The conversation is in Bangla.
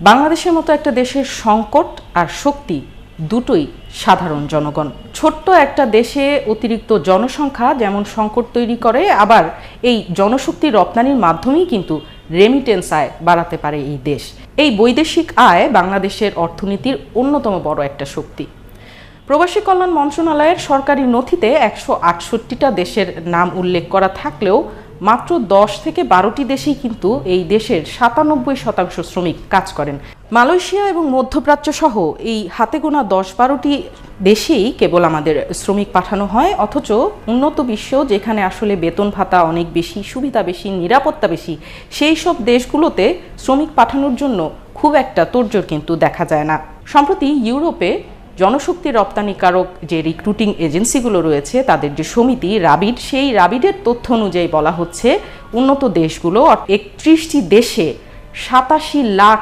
বাংলাদেশের মতো একটা দেশের সংকট আর শক্তি দুটোই সাধারণ জনগণ। ছোট্ট একটা দেশে অতিরিক্ত জনসংখ্যা যেমন সংকট তৈরি করে, আবার এই জনশক্তি রপ্তানির মাধ্যমেই কিন্তু রেমিটেন্স আয় বাড়াতে পারে এই দেশ। এই বৈদেশিক আয় বাংলাদেশের অর্থনীতির অন্যতম বড় একটা শক্তি। প্রবাসী কল্যাণ মন্ত্রণালয়ের সরকারি নথিতে 168টা দেশের নাম উল্লেখ করা থাকলেও মাত্র 10 থেকে 12টি দেশেই কিন্তু এই দেশের 97% শ্রমিক কাজ করেন। মালয়েশিয়া এবং মধ্যপ্রাচ্য সহ এই হাতে গোনা 10-12টি দেশেই কেবল আমাদের শ্রমিক পাঠানো হয়, অথচ উন্নত বিশ্ব যেখানে আসলে বেতন ভাতা অনেক বেশি, সুবিধা বেশি, নিরাপত্তা বেশি, সেই সব দেশগুলোতে শ্রমিক পাঠানোর জন্য খুব একটা তোড়জোড় কিন্তু দেখা যায় না। সম্প্রতি ইউরোপে জনশক্তি রপ্তানিকারক যে রিক্রুটিং এজেন্সিগুলো রয়েছে, তাদের যে সমিতি রাবিড, সেই রাবিডের তথ্য অনুযায়ী বলা হচ্ছে উন্নত দেশগুলো 31টি দেশে 87 লাখ